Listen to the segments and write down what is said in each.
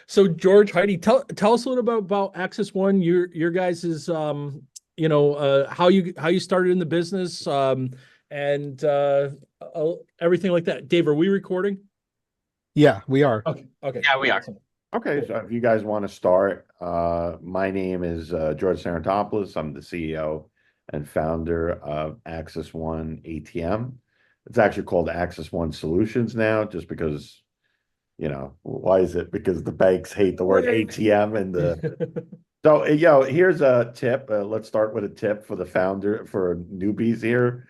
So George, Heidi, tell us a little bit about Access One, your guys's how you started in the business, and everything like that. Dave, are we recording? Yeah, we are. Okay, okay, Yeah, we are. awesome. Okay, Cool. so if you guys want to start, my name is George Sarantopoulos. I'm the CEO and founder of Access One ATM. It's actually called Access One Solutions now, just because, why is it? Because the banks hate the word ATM and the so here's a tip. Let's start with a tip for the founder for newbies here.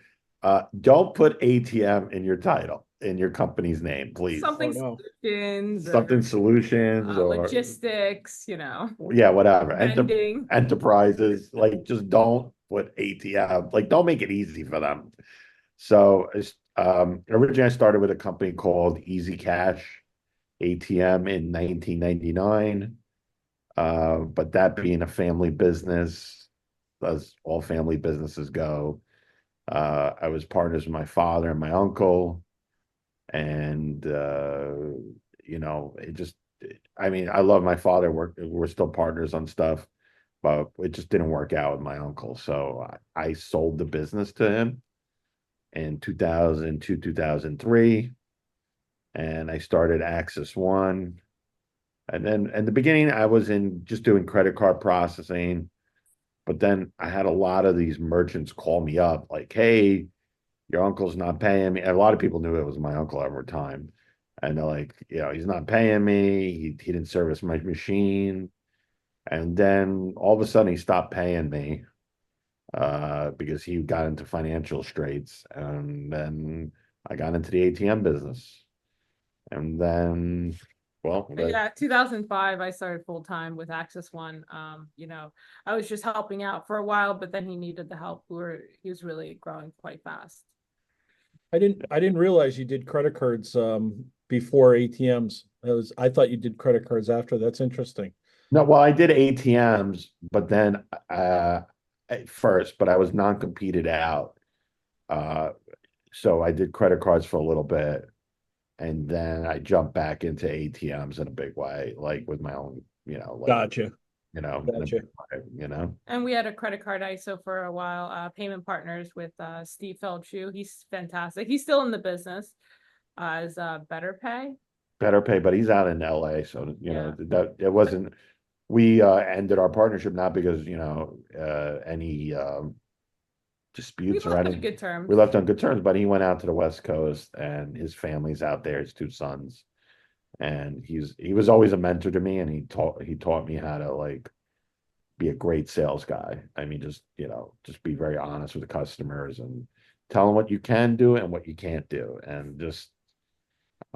Don't put ATM in your title, in your company's name, please. Oh Something no. solutions Something or solutions or logistics, yeah, whatever. vending. Enterprises, like just don't put ATM, like don't make it easy for them. So originally I started with a company called Easy Cash ATM in 1999. But that being a family business, as all family businesses go, I was partners with my father and my uncle, and it just, I mean, I love my father. We're still partners on stuff, but it just didn't work out with my uncle. So I sold the business to him in 2002, 2003, and I started Access One. And then in the beginning, I was in just doing credit card processing. But then I had a lot of these merchants call me up like, hey, your uncle's not paying me. And a lot of people knew it was my uncle over time. And they're like, he's not paying me. He didn't service my machine. And then all of a sudden he stopped paying me because he got into financial straits. And then I got into the ATM business. And then, well, Yeah, 2005, I started full time with Access One. I was just helping out for a while, but then he needed the help. He was really growing quite fast. I didn't realize you did credit cards before ATMs. I thought you did credit cards after. That's interesting. no, well, I did ATMs, but then at first, but I was non-competed out. Uh, so I did credit cards for a little bit, and then I jumped back into ATMs in a big way, like with my own, Gotcha. in a Gotcha. big way. And we had a credit card ISO for a while, payment partners with Steve Feldshuh. He's fantastic. He's still in the business as Better Pay. Better pay, but he's out in LA, so Yeah. that it wasn't. We ended our partnership not because any We disputes or left on anything. good terms. We left on good terms, but he went out to the West Coast, and his family's out there, his two sons, and he was always a mentor to me, and he taught me how to like be a great sales guy. I mean, just be very honest with the customers and tell them what you can do and what you can't do, and just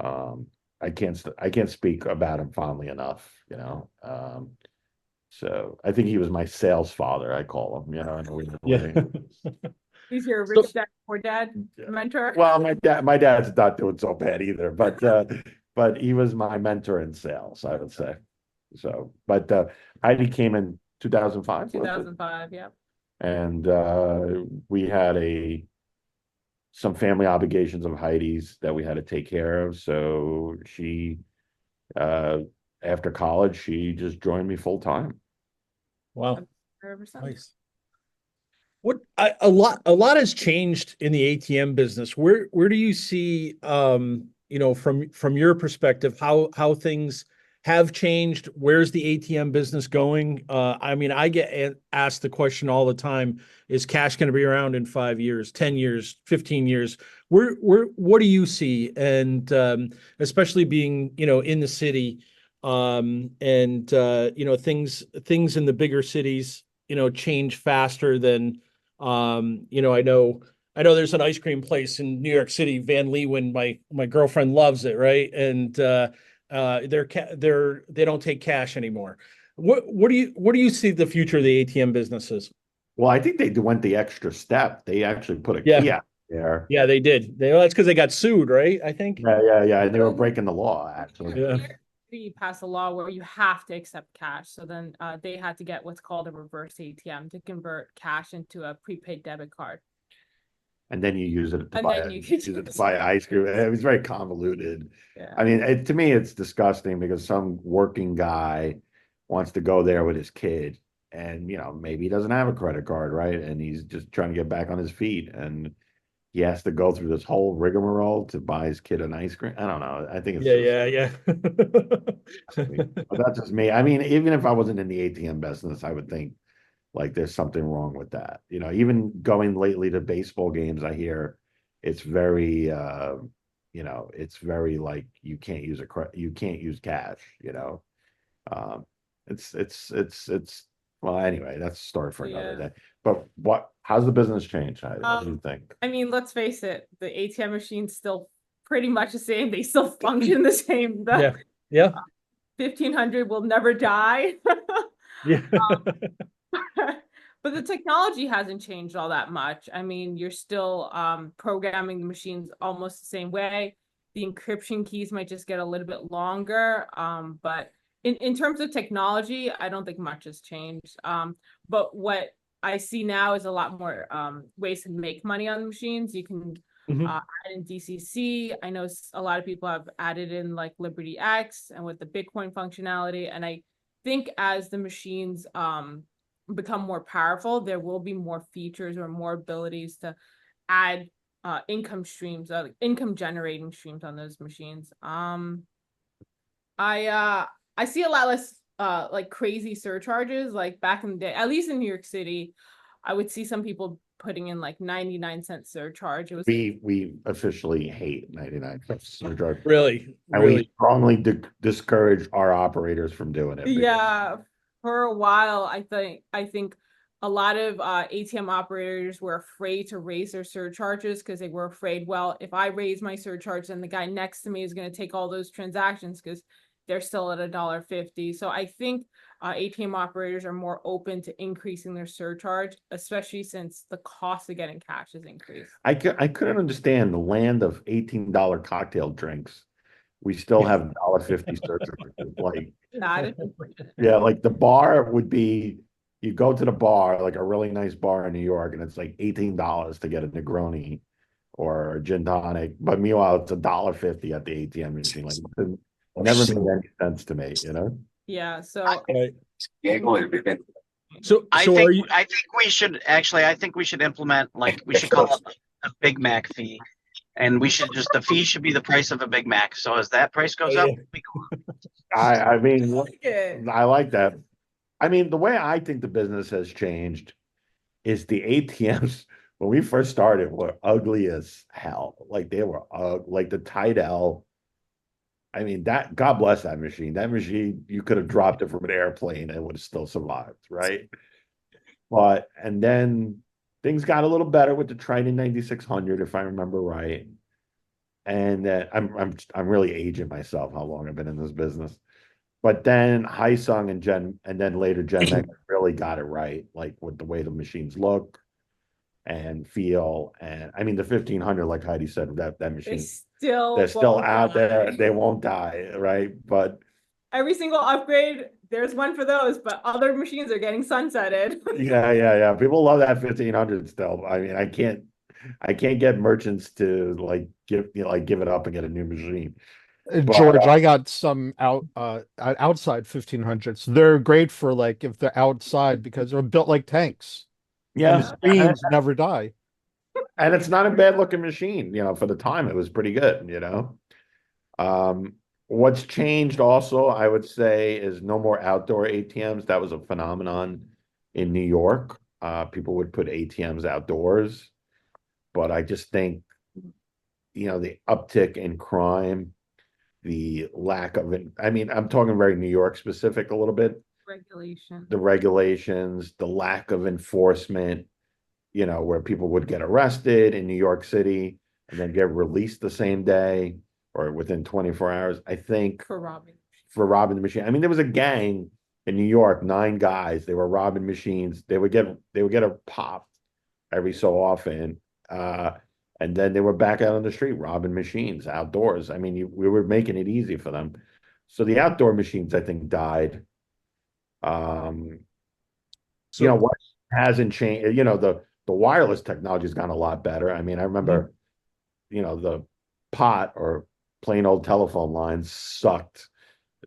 um, I can't speak about him fondly enough. So I think he was my sales father, I call him, in a weird Yeah. way. He's your So, rich dad, poor dad mentor. Well, my dad's not doing so bad either, but he was my mentor in sales, I would say. So, but Heidi came in 2005, was it? 2005, yeah. And we had some family obligations of Heidi's that we had to take care of. So she, uh, after college, she just joined me full time. wow, Ever since. nice. A lot has changed in the ATM business. Where do you see from your perspective how things have changed? Where's the ATM business going? I mean, I get asked the question all the time, is cash going to be around in 5 years, 10 years, 15 years? What do you see? And especially being, in the city, and things in the bigger cities, change faster than I know there's an ice cream place in New York City, Van Leeuwen. My girlfriend loves it, right? And they don't take cash anymore. What do you see the future of the ATM businesses? Well, I think they went the extra step. They actually put a Yeah, key out there. yeah, they did. That's because they got sued, right? I think. Yeah, yeah, yeah. And they were breaking the law, actually. Yeah. City passed a law where you have to accept cash. So then they had to get what's called a reverse ATM to convert cash into a prepaid debit card. and then you use it to And buy then you use could it to use buy it. ice cream. It was very convoluted. Yeah. I mean, to me, it's disgusting because some working guy wants to go there with his kid, and maybe he doesn't have a credit card, right? And he's just trying to get back on his feet, and he has to go through this whole rigmarole to buy his kid an ice cream. I don't know. I think it's Yeah, but that's just me. I mean, even if I wasn't in the ATM business, I would think like there's something wrong with that. Even going lately to baseball games, I hear it's very it's very like you can't use you can't use cash, Um it's well, anyway, that's a story for another Yeah. day. But how's the business changed? What do you think? I mean, let's face it, the ATM machine's still pretty much the same. They still function the same. The yeah, 1500 will never die. yeah. But the technology hasn't changed all that much. I mean, you're still programming the machines almost the same way. The encryption keys might just get a little bit longer. But in terms of technology, I don't think much has changed. But what I see now is a lot more ways to make money on the machines. You can add in DCC. I know a lot of people have added in like Liberty X and with the Bitcoin functionality. And I think as the machines become more powerful, there will be more features or more abilities to add income streams, income generating streams on those machines. I see a lot less like crazy surcharges. Like back in the day, at least in New York City, I would see some people putting in like 99-cent surcharge. It was We officially hate 99 cents surcharge. Really, And really. we strongly discourage our operators from doing it. Yeah, for a while, I think a lot of ATM operators were afraid to raise their surcharges because they were afraid, well, if I raise my surcharge, then the guy next to me is going to take all those transactions because they're still at $1.50. So I think ATM operators are more open to increasing their surcharge, especially since the cost of getting cash has increased. I couldn't understand the land of $18 cocktail drinks. We still have $1.50 surcharges. Like, Not yeah, like the bar would be, you go to the bar, like a really nice bar in New York, and it's like $18 to get a Negroni or a gin tonic. But meanwhile, it's $1.50 at the ATM machine. Like, it never made any sense to me, Yeah, so Right. I So think are you? I think we should actually I think we should implement we should call it a Big Mac fee. And we should the fee should be the price of a Big Mac. So as that price goes up, we go I mean, it. I like that. I mean, the way I think the business has changed is the ATMs when we first started were ugly as hell. Like they were like the Tidal. I mean, that God bless that machine. That machine, you could have dropped it from an airplane and it would have still survived, right? And then things got a little better with the Triton 9600, if I remember right. And I'm really aging myself how long I've been in this business. But then Hyosung and then later Gen really got it right, like with the way the machines look and feel. And I mean, the 1500, like Heidi said, that machine, they're still Won't out there. die. They won't die, right? But Every single upgrade, there's one for those, but other machines are getting sunsetted. yeah. People love that 1500 still. I mean, I can't get merchants to like give it up and get a new machine. But, George, I got some outside 1500s. They're great for like if they're outside because they're built like tanks. And yeah, the screens never die. and it's not a bad looking machine. For the time it was pretty good. What's changed also, I would say, is no more outdoor ATMs. That was a phenomenon in New York. People would put ATMs outdoors, but I just think, the uptick in crime, the lack of it. I mean, I'm talking very New York specific a little bit. Regulation. The regulations, the lack of enforcement, where people would get arrested in New York City and then get released the same day or within 24 hours. I think For robbing. the machine. I mean, there was a gang in New York, 9 guys. They were robbing machines. They would get a pop every so often. And then they were back out on the street robbing machines outdoors. I mean, we were making it easy for them. So the outdoor machines, I think, died. What hasn't changed, the wireless technology has gotten a lot better. I mean, I remember, the pot or plain old telephone lines sucked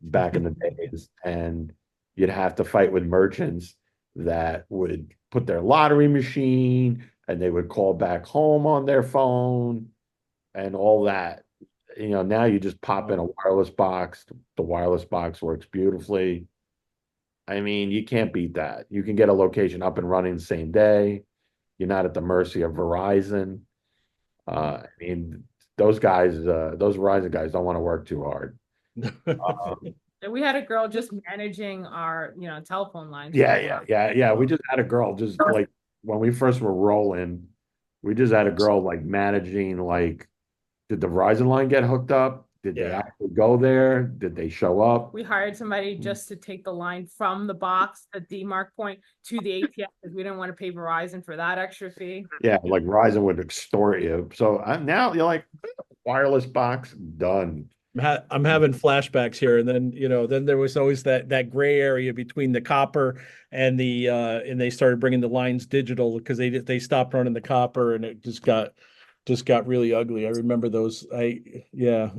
back in the days, and you'd have to fight with merchants that would put their lottery machine and they would call back home on their phone and all that. Now you just pop in a wireless box. The wireless box works beautifully. I mean, you can't beat that. You can get a location up and running the same day. You're not at the mercy of Verizon. I mean, those Verizon guys don't want to work too hard. And we had a girl just managing our, telephone lines. Yeah. We just had a girl just like when we first were rolling, we just had a girl like managing like, did the Verizon line get hooked up? Did they actually go there? Did they show up? We hired somebody just to take the line from the box at the mark point to the ATM because we didn't want to pay Verizon for that extra fee. Yeah, like Verizon would extort you. So now you're like, wireless box, done. I'm having flashbacks here, and then there was always that gray area between the copper and and they started bringing the lines digital because they stopped running the copper, and it just got really ugly. I remember those. I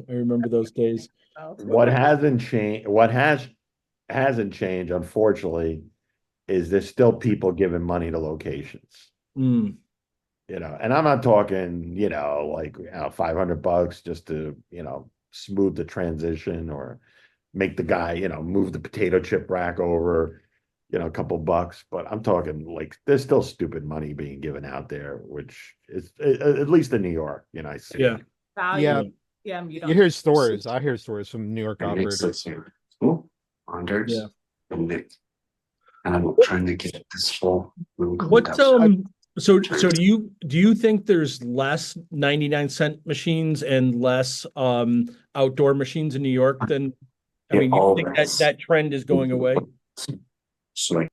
remember those days. What hasn't changed, hasn't changed, unfortunately, is there's still people giving money to locations. Mm. And I'm not talking, like $500 just to, smooth the transition or make the guy, move the potato chip rack over, a couple bucks. But I'm talking like there's still stupid money being given out there, which is at least in New York, I see. Yeah. Value. Yeah. You You hear stories. I hear stories from New York operators. Anders Yeah. and Nick. And I'm trying to get this full. What so do you think there's less 99-cent machines and less outdoor machines in New York than you think that trend is going away? So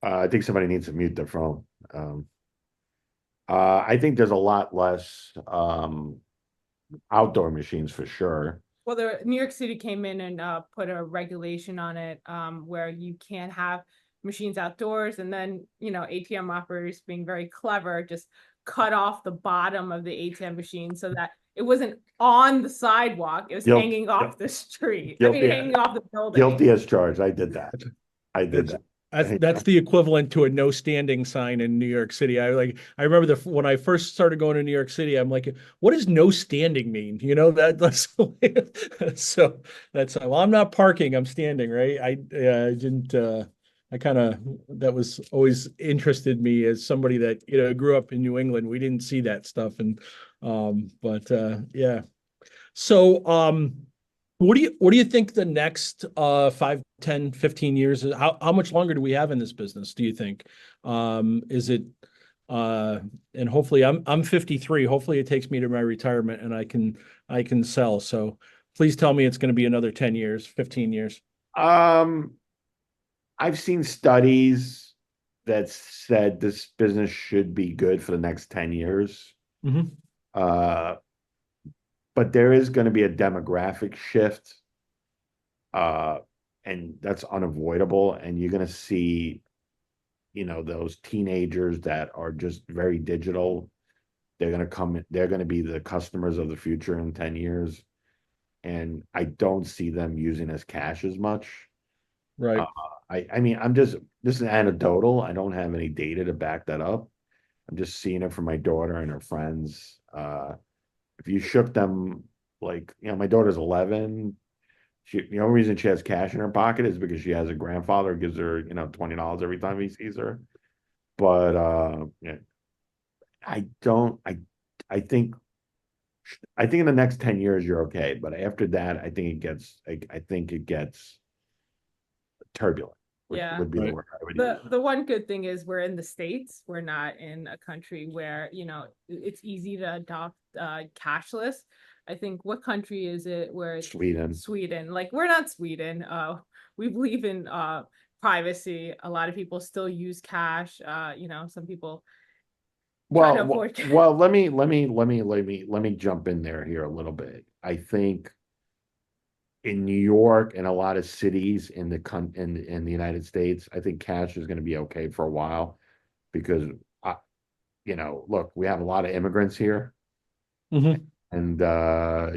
I think somebody needs to mute their phone. I think there's a lot less outdoor machines for sure. Well, the New York City came in and put a regulation on it where you can't have machines outdoors, and then ATM operators being very clever just cut off the bottom of the ATM machine so that it wasn't on the sidewalk, it was hanging off the street. Hanging off the building. Guilty as charged. I did that. That's the equivalent to a no standing sign in New York City. I remember when I first started going to New York City, I'm like, what does no standing mean? That's so that's well, I'm not parking, I'm standing, right? I didn't that was always interested me as somebody that grew up in New England. We didn't see that stuff, and yeah. So what do you think the next 5, 10, 15 years is? How much longer do we have in this business, do you think? Is it and hopefully I'm 53. Hopefully it takes me to my retirement and I can sell. So please tell me it's going to be another 10 years, 15 years. I've seen studies that said this business should be good for the next 10 years. Mm-hmm. But there is going to be a demographic shift, and that's unavoidable. And you're going to see, those teenagers that are just very digital. They're going to come. They're going to be the customers of the future in 10 years, and I don't see them using as cash as much. Right. I mean, this is anecdotal. I don't have any data to back that up. I'm just seeing it from my daughter and her friends. If you shook them, like, my daughter's 11. The only reason she has cash in her pocket is because she has a grandfather who gives her, $20 every time he sees her. But yeah, I think in the next 10 years you're okay. But after that, I think it gets turbulent. Would be the word I would use. The one good thing is we're in the States. We're not in a country where, it's easy to adopt cashless. I think, what country is it where it's Sweden. Like, we're not Sweden. We believe in privacy. A lot of people still use cash. Some people. Well, let me jump in there here a little bit. I think in New York and a lot of cities in the United States, I think cash is going to be okay for a while because you know, look, we have a lot of immigrants here, Mhm. and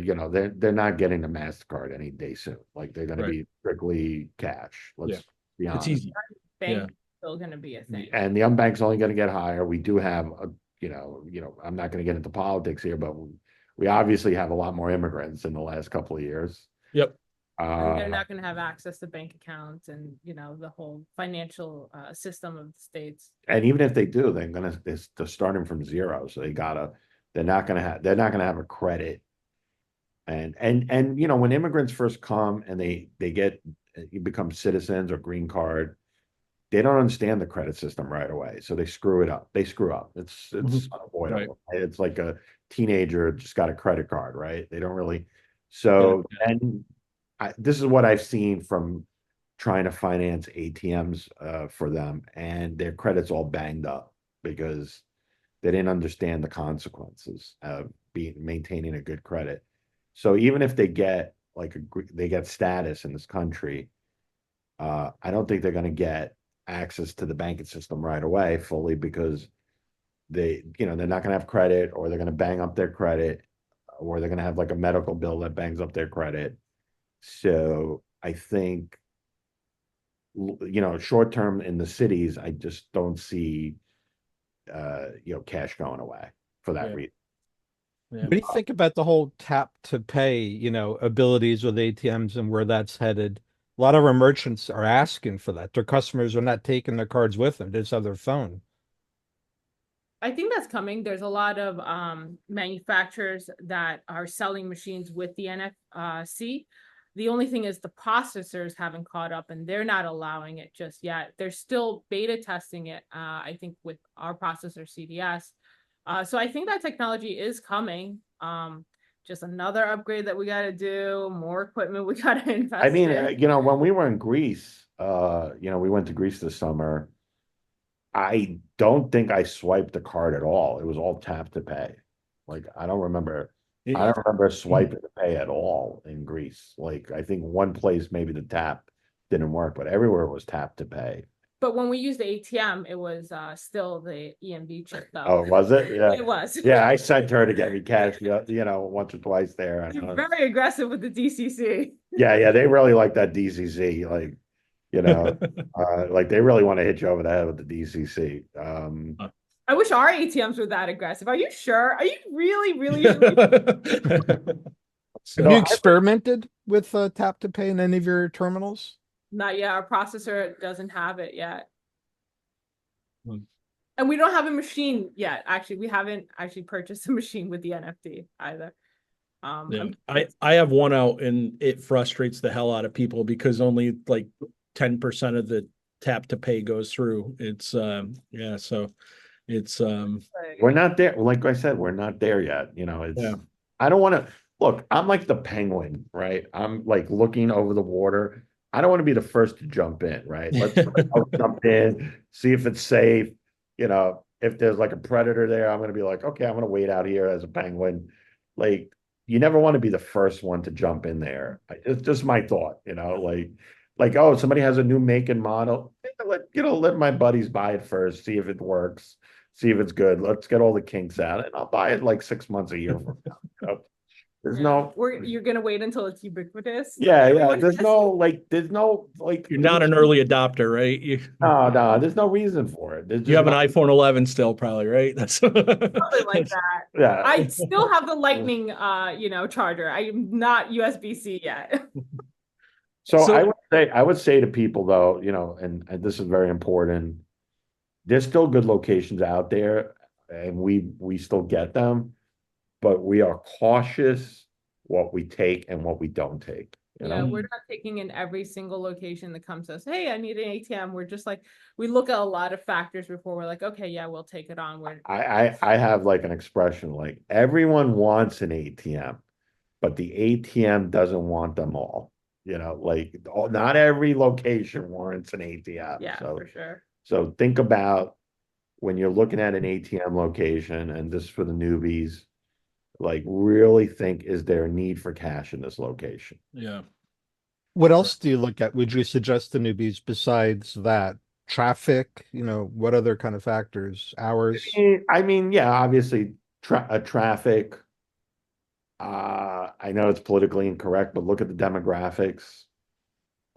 you know, they're not getting a MasterCard any day soon. Like they're going to Right. be strictly cash. Let's be It's honest. easy. Bank Yeah. is still gonna be a thing. And the unbank's only going to get higher. We do have a, I'm not going to get into politics here, but we obviously have a lot more immigrants in the last couple of years. Yep. And they're not gonna have access to bank accounts and, you know, the whole financial system of the states. And even if they do, they're starting from zero. So they're not gonna have a credit. And you know, when immigrants first come and they become citizens or green card, they don't understand the credit system right away. So they screw it up. They screw up. It's unavoidable. Right? It's like a teenager just got a credit card, right? They don't really. So and this is what I've seen from trying to finance ATMs for them, and their credit's all banged up because they didn't understand the consequences of maintaining a good credit. So even if they get they get status in this country, I don't think they're going to get access to the banking system right away fully because they're not going to have credit, or they're going to bang up their credit, or they're going to have like a medical bill that bangs up their credit. So I think, short term in the cities, I just don't see, cash going away for that reason. Yeah. What do you think about the whole tap to pay, abilities with ATMs and where that's headed? A lot of our merchants are asking for that. Their customers are not taking their cards with them. They just have their phone. I think that's coming. There's a lot of manufacturers that are selling machines with the NFC. The only thing is the processors haven't caught up and they're not allowing it just yet. They're still beta testing it, I think, with our processor CDS. So I think that technology is coming. Just another upgrade that we got to do, more equipment we got to invest I mean, in. when we were in Greece, we went to Greece this summer. I don't think I swiped the card at all. It was all tap to pay. Like, I don't remember swiping to pay at all in Greece. Like, I think one place maybe the tap didn't work, but everywhere it was tap to pay. But when we used the ATM, it was still the EMV chip, though. Oh, was it? Yeah. It was. Yeah, I sent her to get me cash, once or twice there. Very aggressive with the DCC. Yeah, they really like that DCC. Like, like they really want to hit you over the head with the DCC. I wish our ATMs were that aggressive. Are you sure? Are you really, really sure? Have you experimented with tap to pay in any of your terminals? Not yet. Our processor doesn't have it yet. And we don't have a machine yet. Actually, we haven't actually purchased a machine with the NFT either. I have one out and it frustrates the hell out of people because only like 10% of the tap to pay goes through. It's so it's we're not there. Like I said, we're not there yet. I don't want to look, I'm like the penguin, right? I'm like looking over the water. I don't want to be the first to jump in, right? Let's jump in, see if it's safe. If there's like a predator there, I'm going to be like, okay, I'm going to wait out here as a penguin. Like, you never want to be the first one to jump in there. It's just my thought, like, oh, somebody has a new make and model. Let my buddies buy it first, see if it works, see if it's good. Let's get all the kinks out, and I'll buy it like 6 months, a year from now. You're gonna wait until it's ubiquitous. Yeah. There's no you're not an early adopter, right? No, there's no reason for it. You have an iPhone 11 still, probably, right? That's something like that. Yeah. I still have the Lightning charger. I am not USB-C yet. So I would say to people though, and this is very important, there's still good locations out there and we still get them, but we are cautious what we take and what we don't take. Yeah, we're not taking in every single location that comes to us. Hey, I need an ATM. We're just like, we look at a lot of factors before we're like, okay, yeah, we'll take it on. I have like an expression, like everyone wants an ATM, but the ATM doesn't want them all. Like not every location warrants an ATM. Yeah, for sure. So think about when you're looking at an ATM location, and this is for the newbies, like really think, is there a need for cash in this location? Yeah. What else do you look at? Would you suggest to newbies besides that? traffic, what other kind of factors, hours? I mean, yeah, obviously traffic. I know it's politically incorrect, but look at the demographics.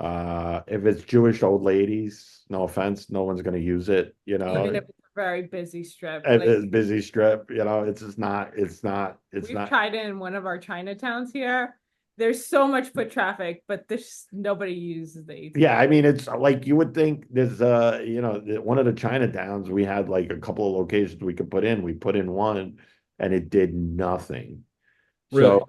If it's Jewish old ladies, no offense, no one's going to use it. Even if it's a very busy strip. At Like, a busy strip, it's just not. It's we've not. tried it in one of our Chinatowns here. There's so much foot traffic, but there's nobody uses the ATM. Yeah, I mean, it's like you would think there's one of the Chinatowns, we had like a couple of locations we could put in. We put in one and it did nothing. Really?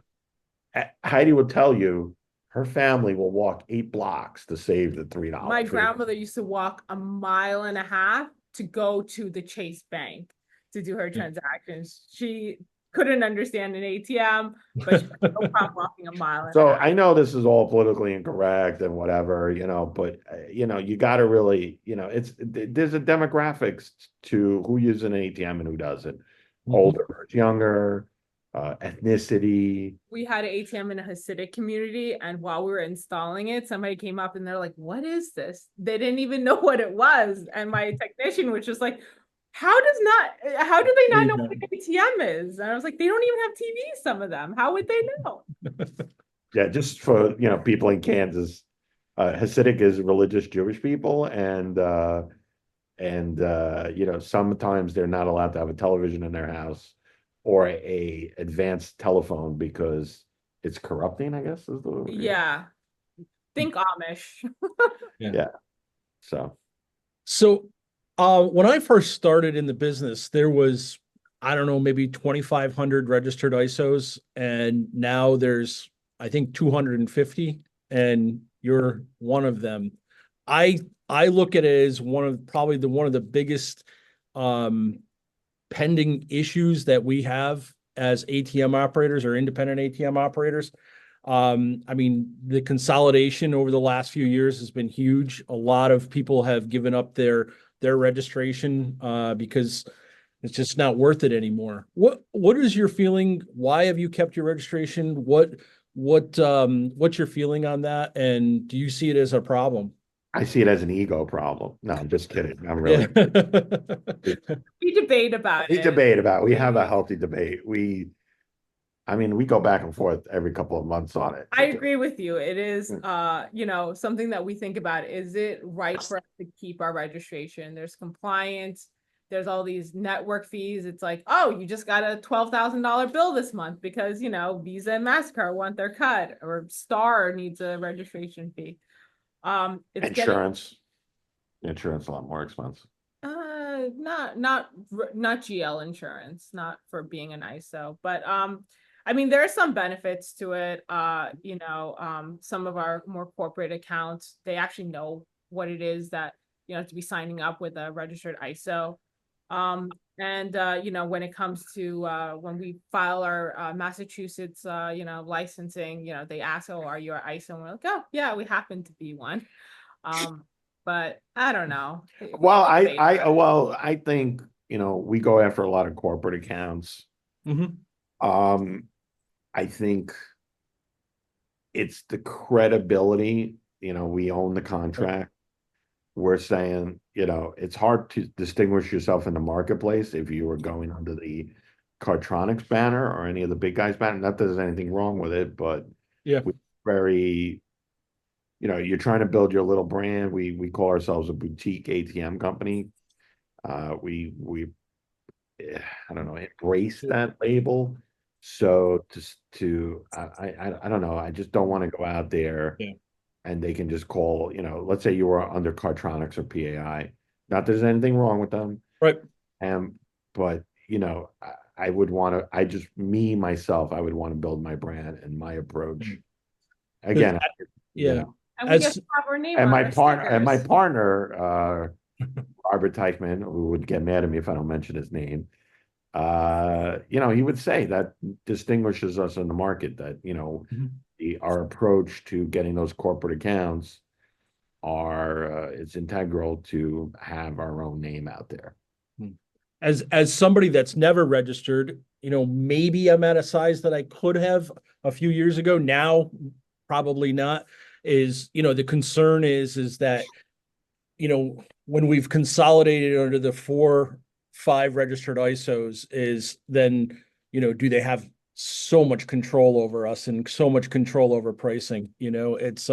So Heidi will tell you her family will walk 8 blocks to save the $3. My grandmother used to walk 1.5 miles to go to the Chase Bank to do her transactions. She couldn't understand an ATM, but she had no problem walking 1.5 miles. So I know this is all politically incorrect and whatever, but you got to really, there's a demographics to who uses an ATM and who doesn't. Older versus younger, ethnicity. We had an ATM in a Hasidic community, and while we were installing it, somebody came up and they're like, "What is this?" They didn't even know what it was, and my technician was just like, how do they not know what an ATM is? And I was like, they don't even have TVs, some of them. How would they know? Yeah, just for people in Kansas, Hasidic is religious Jewish people, and sometimes they're not allowed to have a television in their house or a advanced telephone because it's corrupting, I guess is the Yeah. Think Amish. Yeah. So when I first started in the business, there was, I don't know, maybe 2,500 registered ISOs, and now there's, I think, 250, and you're one of them. I look at it as one of the biggest pending issues that we have as ATM operators or independent ATM operators. I mean, the consolidation over the last few years has been huge. A lot of people have given up their registration because it's just not worth it anymore. What is your feeling? Why have you kept your registration? What's your feeling on that? And do you see it as a problem? I see it as an ego problem. No, I'm just kidding. I'm really. We debate about it. We have a healthy debate. We go back and forth every couple of months on it. I agree with you. It is, something that we think about. Is it right for us to keep our registration? There's compliance. There's all these network fees. It's like, oh, you just got a $12,000 bill this month because, Visa and MasterCard want their cut, or Star needs a registration fee. Insurance a lot more expensive. Not GL insurance, not for being an ISO, but there are some benefits to it. Some of our more corporate accounts, they actually know what it is that to be signing up with a registered ISO. When it comes to when we file our Massachusetts licensing, they ask, "Oh, are you an ISO?" And we're like, "Oh, yeah, we happen to be one." But I don't know. Well, I think we go after a lot of corporate accounts. I think it's the credibility. We own the contract. We're saying, it's hard to distinguish yourself in the marketplace if you were going under the Cardtronics banner or any of the big guys banner. Not that there's anything wrong with it, but yeah, very, you're trying to build your little brand. We call ourselves a boutique ATM company. We I don't know, embrace that label. So I don't know. I just don't want to go out there. Yeah. And they can just call, let's say you were under Cardtronics or PAI. Not that there's anything wrong with them. Right. But, I would want to, myself, I would want to build my brand and my approach. Again, yeah. And we get to have our name on my our partner, Robert Teichman, who would get mad at me if I don't mention his name. He would say that distinguishes us in the market, that, our approach to getting those corporate accounts it's integral to have our own name out there. As somebody that's never registered, maybe I'm at a size that I could have a few years ago. Now, probably not. The concern is that, when we've consolidated under the 4, 5 registered ISOs is then, do they have so much control over us and so much control over pricing? It's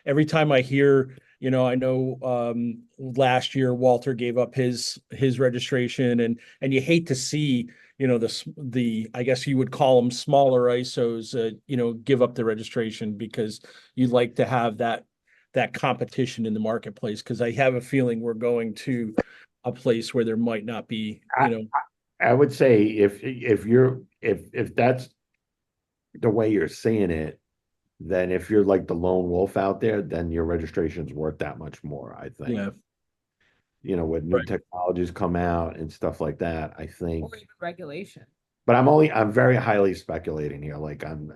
every time I hear, I know last year Walter gave up his registration, and you hate to see, the I guess you would call them smaller ISOs, give up the registration, because you'd like to have that competition in the marketplace, because I have a feeling we're going to a place where there might not be, I would say if that's the way you're seeing it, then if you're like the lone wolf out there, then your registration's worth that much more, I think. yeah, When new Right. technologies come out and stuff like that, I think. Or even regulation. But I'm very highly speculating here. Like I'm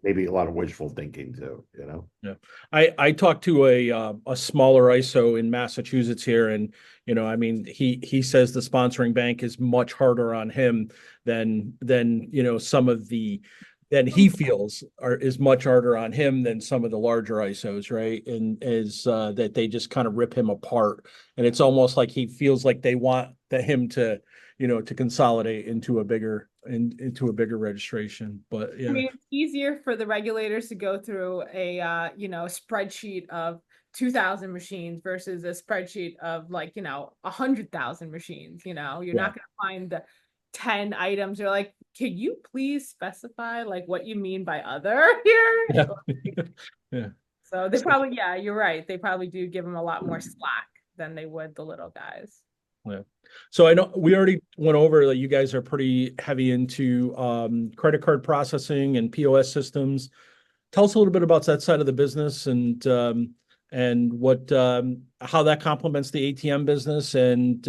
maybe a lot of wishful thinking too, Yeah. I talked to a smaller ISO in Massachusetts here, and I mean, he says the sponsoring bank is much harder on him than some of the than he feels is much harder on him than some of the larger ISOs, right? And is that they just kind of rip him apart, and it's almost like he feels like they want him to to consolidate into a bigger registration. But I yeah, mean, it's easier for the regulators to go through a spreadsheet of 2,000 machines versus a spreadsheet of 100,000 machines. You're not going to find the 10 items. You're like, can you please specify what you mean by other here? yeah. Yeah. So they probably, yeah, you're right. They probably do give them a lot more slack than they would the little guys. Yeah. So I know we already went over that you guys are pretty heavy into credit card processing and POS systems. Tell us a little bit about that side of the business, and what how that complements the ATM business, and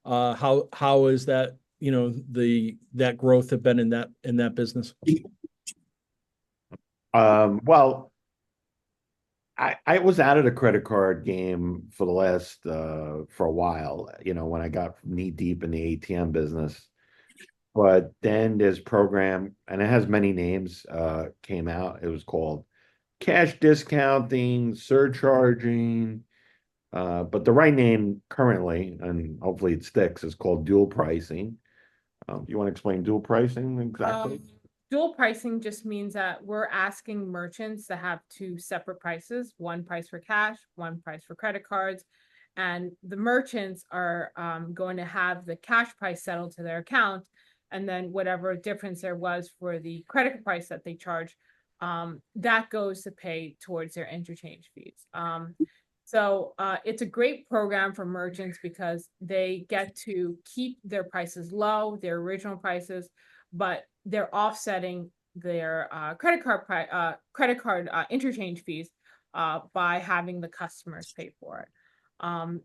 how is that that growth have been in that business? Well, I was out of the credit card game for the last for a while, when I got knee deep in the ATM business. But then this program, and it has many names, came out. It was called cash discounting, surcharging. But the right name currently, and hopefully it sticks, is called dual pricing. You want to explain dual pricing exactly? Dual pricing just means that we're asking merchants to have 2 separate prices, one price for cash, one price for credit cards. And the merchants are going to have the cash price settled to their account. And then whatever difference there was for the credit price that they charge, that goes to pay towards their interchange fees. So it's a great program for merchants because they get to keep their prices low, their original prices, but they're offsetting their credit card interchange fees by having the customers pay for it.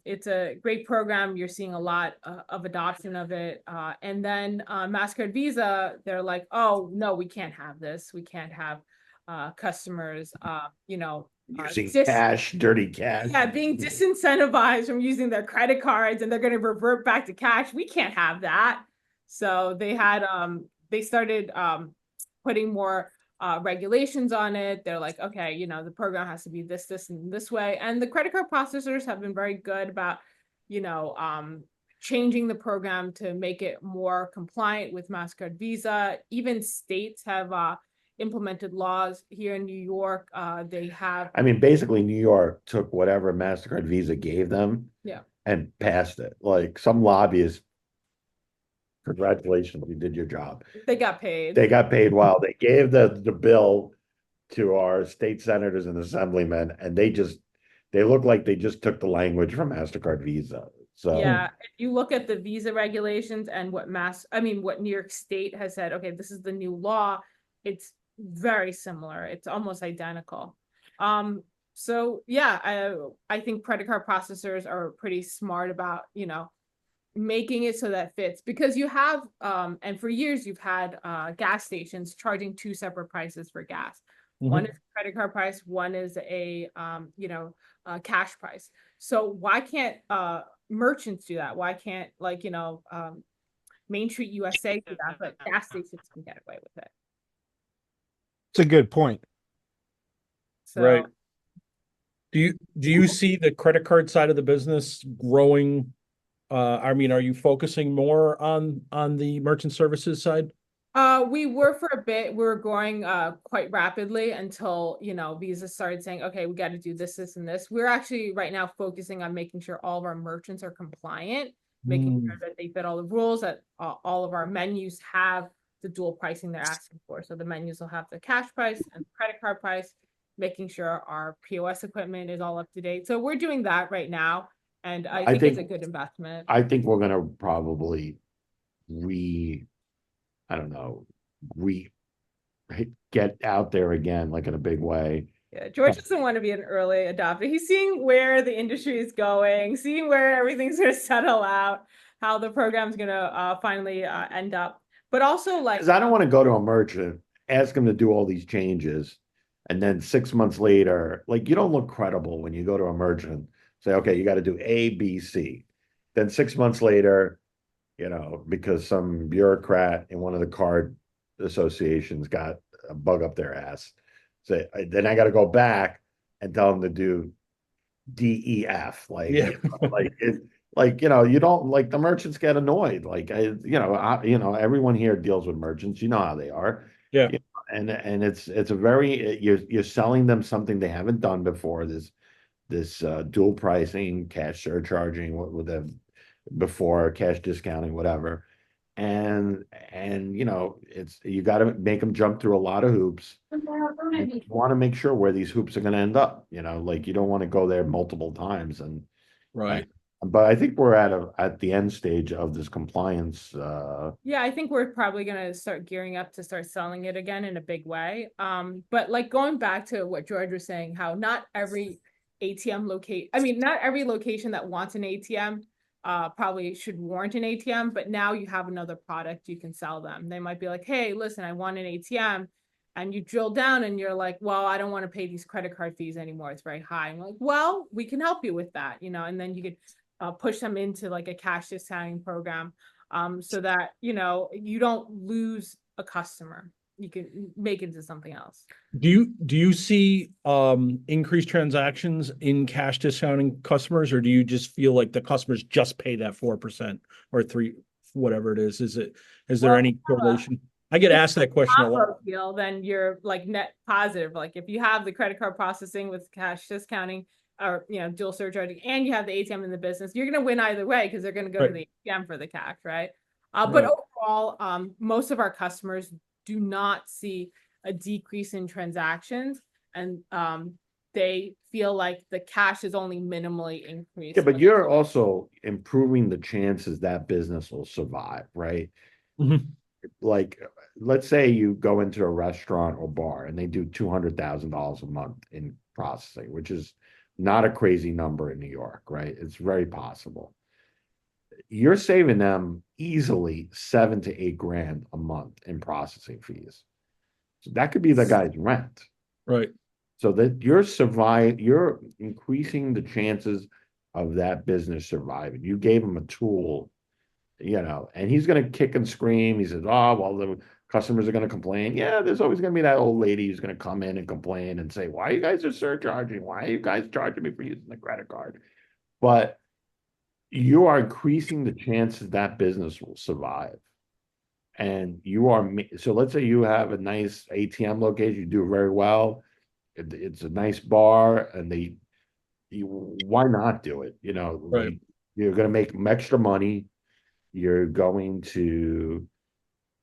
It's a great program. You're seeing a lot of adoption of it. And then MasterCard Visa, they're like, oh, no, we can't have this. We can't have customers, Using cash, dirty cash. yeah, being disincentivized from using their credit cards, and they're going to revert back to cash. We can't have that. So they started putting more regulations on it. They're like, okay, the program has to be this, and this way. And the credit card processors have been very good about, changing the program to make it more compliant with MasterCard Visa. Even states have implemented laws here in New York. They have. I mean, basically, New York took whatever MasterCard Visa gave them, and passed it. Like some lobbyists. Congratulations, you did your job. They got paid. They got paid well. They gave the bill to our state senators and assemblymen, and they look like they just took the language from MasterCard Visa. So yeah, if you look at the Visa regulations and what New York State has said, okay, this is the new law, it's very similar. It's almost identical. So yeah, I think credit card processors are pretty smart about, making it so that fits, because you have and for years you've had gas stations charging 2 separate prices for gas. One is a credit card price, one is a cash price. So why can't merchants do that? Why can't Main Street USA do that, but gas stations can get away with it? It's a good point. So Right. Do you see the credit card side of the business growing? I mean, are you focusing more on the merchant services side? We were for a bit. We were growing quite rapidly until, Visa started saying, okay, we got to do this, this, and this. We're actually right now focusing on making sure all of our merchants are compliant, making sure that they fit all the rules, that all of our menus have the dual pricing they're asking for. So the menus will have the cash price and credit card price, making sure our POS equipment is all up to date. So we're doing that right now. And I think it's a good investment. I think we're gonna probably I don't know, get out there again, like in a big way. Yeah, George doesn't want to be an early adopter. He's seeing where the industry is going, seeing where everything's going to settle out, how the program's going to finally end up. But also, like, Because I don't want to go to a merchant, ask him to do all these changes, and then 6 months later, like, you don't look credible when you go to a merchant, say, okay, you got to do A, B, C. Then 6 months later, because some bureaucrat in one of the card associations got a bug up their ass. So then I got to go back and tell them to do D, E, F. Like, Yeah. you don't, like, the merchants get annoyed. Like, everyone here deals with merchants. You know how they are. Yeah. And it's a very, you're selling them something they haven't done before. This dual pricing, cash surcharging, with the before cash discounting, whatever. And it's, you got to make them jump through a lot of hoops. And you want to make sure where these hoops are going to end up. Like, you don't want to go there multiple times. And Right. but I think we're at the end stage of this compliance. Yeah, I think we're probably going to start gearing up to start selling it again in a big way. But like, going back to what George was saying, how not every not every location that wants an ATM probably should warrant an ATM, but now you have another product you can sell them. They might be like, hey, listen, I want an ATM. And you drill down and you're like, well, I don't want to pay these credit card fees anymore. It's very high. And we're like, well, we can help you with that, and then you could push them into like a cash discounting program, so that, you don't lose a customer. You can make it into something else. Do you see increased transactions in cash discounting customers, or do you just feel like the customers just pay that 4% or 3, whatever it is? Is there any correlation? I get asked that question a lot. Deal, then you're like net positive. Like, if you have the credit card processing with cash discounting, or dual surcharging, and you have the ATM in the business, you're going to win either way, because they're going to go to the ATM for the cash, right? But overall, most of our customers do not see a decrease in transactions, and they feel like the cash is only minimally increased. Yeah, but you're also improving the chances that business will survive, right? Mhm. Like, let's say you go into a restaurant or bar and they do $200,000 a month in processing, which is not a crazy number in New York, right? It's very possible. You're saving them easily 7 to 8 grand a month in processing fees. So that could be the guy's rent. Right. So that you're increasing the chances of that business surviving. You gave him a tool, and he's going to kick and scream. He says, oh, well, the customers are going to complain. Yeah, there's always going to be that old lady who's going to come in and complain and say, why you guys are surcharging? Why are you guys charging me for using the credit card? But you are increasing the chances that business will survive. And so let's say you have a nice ATM location, you do very well. It's a nice bar, and why not do it? Right. You're going to make extra money. You're going to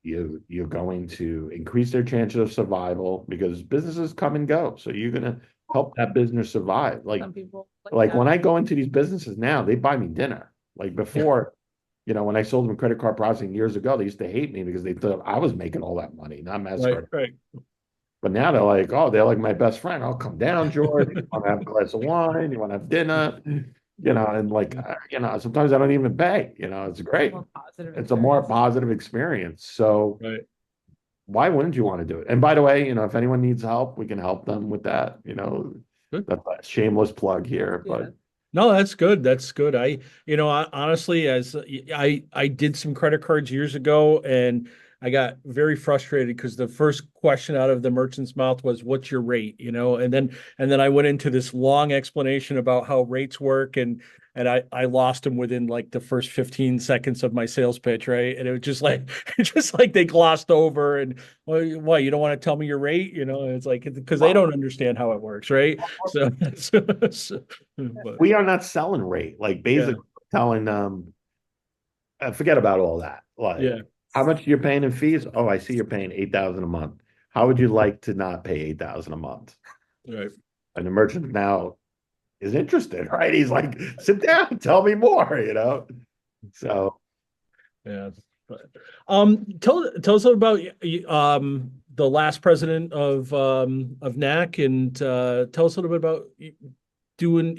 increase their chances of survival, because businesses come and go. So you're going to help that business survive. Like, some people when I go into these businesses now, they buy me dinner. Like before, when I sold them credit card processing years ago, they used to hate me because they thought I was making all that money, not MasterCard. Right. But now they're like, oh, they're like my best friend. I'll come down, George. You want to have a glass of wine? You want to have dinner? And like, sometimes I don't even pay. It's great. It's a more positive experience. So Right. why wouldn't you want to do it? And by the way, if anyone needs help, we can help them with that. Good. That's a shameless plug here, but. No, that's good. That's good. Honestly, as I did some credit cards years ago, and I got very frustrated because the first question out of the merchant's mouth was, "What's your rate?" And then I went into this long explanation about how rates work, and I lost them within like the first 15 seconds of my sales pitch, right? And it was just like just like they glossed over and, well, why you don't want to tell me your rate? And it's like because they don't understand how it works, right? So, but We are not selling rate, like basically telling them, forget about all that. Like, yeah, how much you're paying in fees? Oh, I see you're paying 8,000 a month. How would you like to not pay 8,000 a month? right. And the merchant now is interested, right? He's like, sit down, tell me more. So Yeah. But, tell us about the last president of NAC, and tell us a little bit about doing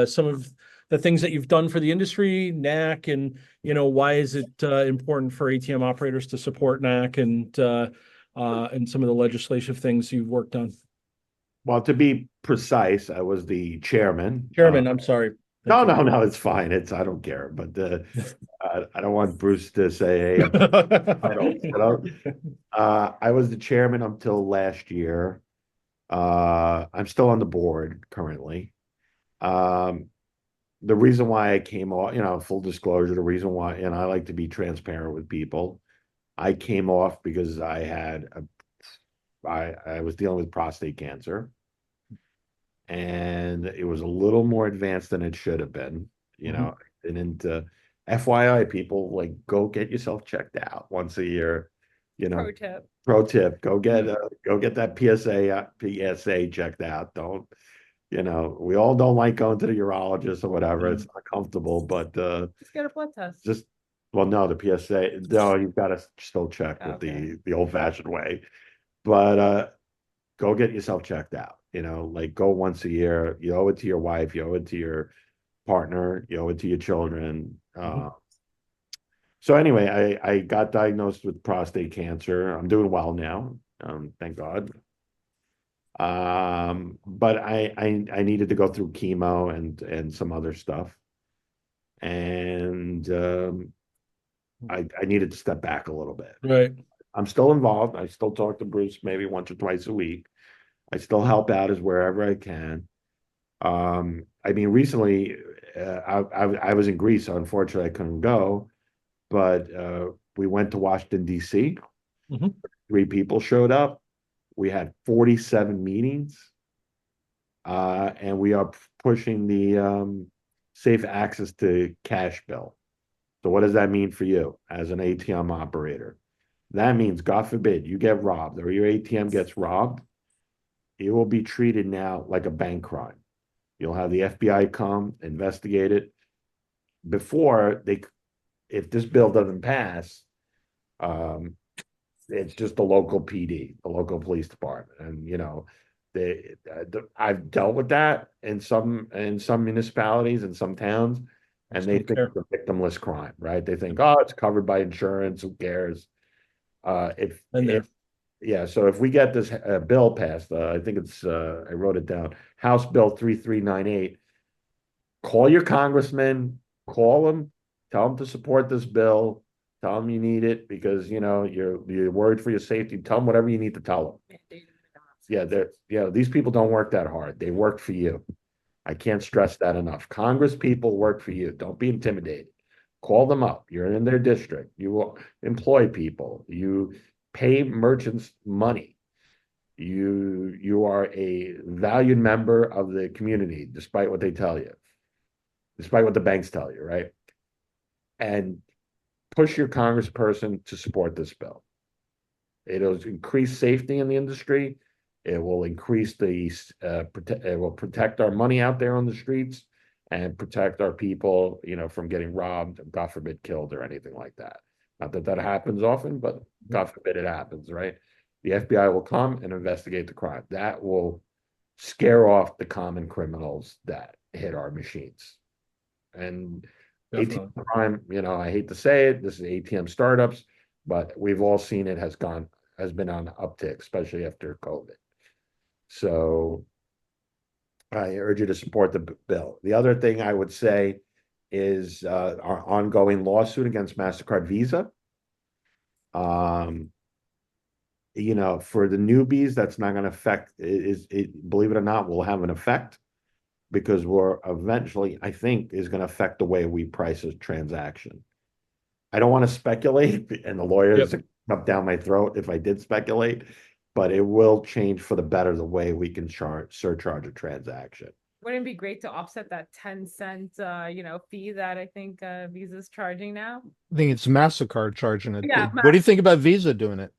some of the things that you've done for the industry, NAC, and why is it important for ATM operators to support NAC, and some of the legislative things you've worked on. well, to be precise, I was the chairman. Chairman, I'm sorry. No, Thank no, no, it's fine. I don't care. But I don't want Bruce to say, hey, you. I don't. I was the chairman until last year. I'm still on the board currently. The reason why I came off, full disclosure, the reason why, and I like to be transparent with people, I came off because I was dealing with prostate cancer, and it was a little more advanced than it should have been, and into FYI, people, like, go get yourself checked out once a year, Pro tip. pro tip, go get that PSA checked out. Don't, we all don't like going to the urologist or whatever. It's not comfortable, but Just get a blood test. well, no, the PSA, no, you've got to still check with the old fashioned way. But go get yourself checked out. Like, go once a year. You owe it to your wife, you owe it to your partner, you owe it to your children. So anyway, I got diagnosed with prostate cancer. I'm doing well now, thank God. But I needed to go through chemo and some other stuff, and I needed to step back a little bit. Right. I'm still involved. I still talk to Bruce maybe once or twice a week. I still help out as wherever I can. I mean, recently, I was in Greece, so unfortunately I couldn't go, but we went to Washington, D.C. Mhm. 3 people showed up. We had 47 meetings, and we are pushing the safe access to cash bill. So what does that mean for you as an ATM operator? That means, God forbid, you get robbed or your ATM gets robbed, it will be treated now like a bank crime. You'll have the FBI come investigate it. Before, if this bill doesn't pass, it's just the local PD, the local police department, and I've dealt with that in some municipalities and some towns, and they think it's a victimless crime, right? They think, oh, it's covered by insurance, who cares? So if we get this bill passed, I think it's I wrote it down, House Bill 3398. Call your congressman, call them, tell them to support this bill, tell them you need it because you're worried for your safety. Tell them whatever you need to tell them. These people don't work that hard. They work for you. I can't stress that enough. Congress people work for you. Don't be intimidated. Call them up. You're in their district. You will employ people. You pay merchants money. You are a valued member of the community, despite what they tell you, despite what the banks tell you, right? And push your congressperson to support this bill. It'll increase safety in the industry. It will increase it will protect our money out there on the streets and protect our people, from getting robbed, God forbid, killed or anything like that. Not that that happens often, but God forbid it happens, right? The FBI will come and investigate the crime. That will scare off the common criminals that hit our machines. And Definitely. ATM crime, I hate to say it, this is ATM startups, but we've all seen it has been on uptick, especially after COVID. So I urge you to support the bill. The other thing I would say is our ongoing lawsuit against MasterCard Visa. You know, for the newbies, that's not going to affect, believe it or not, will have an effect because we're eventually, I think, is going to affect the way we price a transaction. I don't want to speculate, and the lawyers up down my throat if I did speculate, but it will change for the better the way we can surcharge a transaction. Wouldn't it be great to offset that 10-cent, fee that I think Visa's charging now? I think it's MasterCard charging it. Yeah, What do you think about Visa doing it?